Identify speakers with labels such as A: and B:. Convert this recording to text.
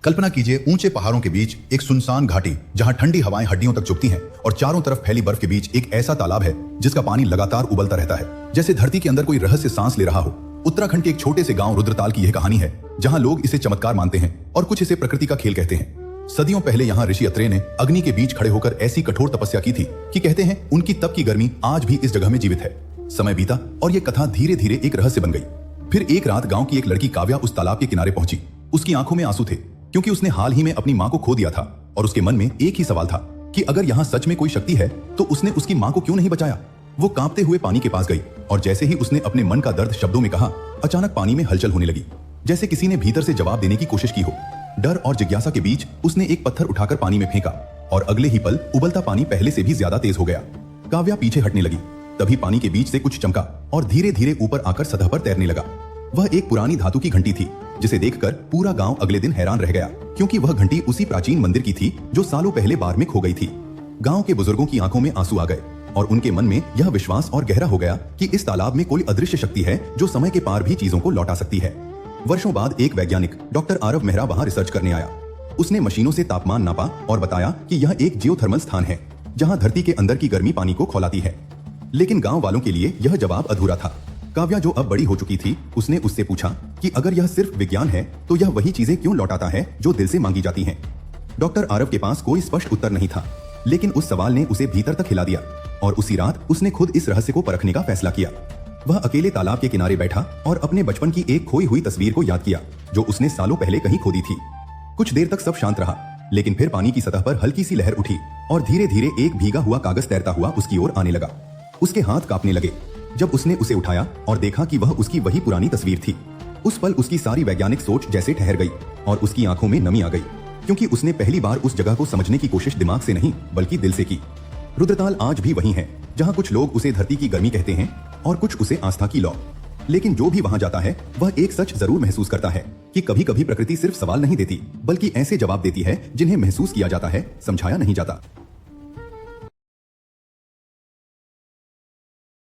A: कल्पना कीजिए ऊंचे पहाड़ों के बीच एक सुनसान घाटी जहां ठंडी हवाएं हड्डियों तक चुभती हैं और चारों तरफ फैली बर्फ के बीच एक ऐसा तालाब है जिसका पानी लगातार उबलता रहता है, जैसे धरती के अंदर कोई रहस्य सांस ले रहा हो। उत्तराखंड के एक छोटे से गांव रुद्रताल की यह कहानी है, जहां लोग इसे चमत्कार मानते हैं और कुछ इसे प्रकृति का खेल कहते हैं। सदियों पहले यहाँ ऋषि अत्रेय ने अग्नि के बीच खड़े होकर ऐसी कठोर तपस्या की थी कि कहते हैं उनकी तप की गर्मी आज भी इस जगह में जीवित है। समय बीता और ये कथा धीरे धीरे एक रहस्य बन गई। फिर एक रात गांव की एक लड़की काव्या उस तालाब के किनारे पहुंची। उसकी आंखों में आंसू थे, क्योंकि उसने हाल ही में अपनी मां को खो दिया था और उसके मन में एक ही सवाल था कि अगर यहाँ सच में कोई शक्ति है तो उसने उसकी मां को क्यों नहीं बचाया। वो कांपते हुए पानी के पास गई और जैसे ही उसने अपने मन का दर्द शब्दों में कहा, अचानक पानी में हलचल होने लगी, जैसे किसी ने भीतर से जवाब देने की कोशिश की हो। डर और जिज्ञासा के बीच उसने एक पत्थर उठाकर पानी में फेंका और अगले ही पल उबलता पानी पहले से भी ज्यादा तेज हो गया। काव्या पीछे हटने लगी, तभी पानी के बीच से कुछ चमका और धीरे धीरे ऊपर आकर सतह पर तैरने लगा। वह एक पुरानी धातु की घंटी थी, जिसे देखकर पूरा गांव अगले दिन हैरान रह गया, क्योंकि वह घंटी उसी प्राचीन मंदिर की थी जो सालों पहले बाढ़ में खो गई थी। गांव के बुजुर्गों की आंखों में आंसू आ गए और उनके मन में यह विश्वास और गहरा हो गया कि इस तालाब में कोई अदृश्य शक्ति है जो समय के पार भी चीजों को लौटा सकती है। वर्षों बाद एक वैज्ञानिक डॉक्टर आरव मेहरा वहां रिसर्च करने आया। उसने मशीनों से तापमान नापा और बताया कि यह एक जियोथर्मल स्थान है, जहां धरती के अंदर की गर्मी पानी को खौलाती है। लेकिन गांव वालों के लिए यह जवाब अधूरा था। काव्या जो अब बड़ी हो चुकी थी, उसने उससे पूछा कि अगर यह सिर्फ विज्ञान है तो यह वही चीजें क्यों लौटाता है जो दिल से मांगी जाती हैं। डॉक्टर आरव के पास कोई स्पष्ट उत्तर नहीं था, लेकिन उस सवाल ने उसे भीतर तक हिला दिया और उसी रात उसने खुद इस रहस्य को परखने का फैसला किया। वह अकेले तालाब के किनारे बैठा और अपने बचपन की एक खोई हुई तस्वीर को याद किया जो उसने सालों पहले कहीं खो दी थी। कुछ देर तक सब शांत रहा, लेकिन फिर पानी की सतह पर हल्की सी लहर उठी और धीरे धीरे एक भीगा हुआ कागज तैरता हुआ उसकी ओर आने लगा। उसके हाथ कांपने लगे जब उसने उसे उठाया और देखा कि वह उसकी वही पुरानी तस्वीर थी। उस पल उसकी सारी वैज्ञानिक सोच जैसे ठहर गई और उसकी आंखों में नमी आ गई, क्योंकि उसने पहली बार उस जगह को समझने की कोशिश दिमाग से नहीं बल्कि दिल से की। रुद्रताल आज भी वही है, जहां कुछ लोग उसे धरती की गर्मी कहते हैं और कुछ उसे आस्था की लौ। लेकिन जो भी वहां जाता है वह एक सच जरूर महसूस करता है कि कभी कभी प्रकृति सिर्फ सवाल नहीं देती, बल्कि ऐसे जवाब देती है जिन्हें महसूस किया जाता है, समझाया नहीं जाता।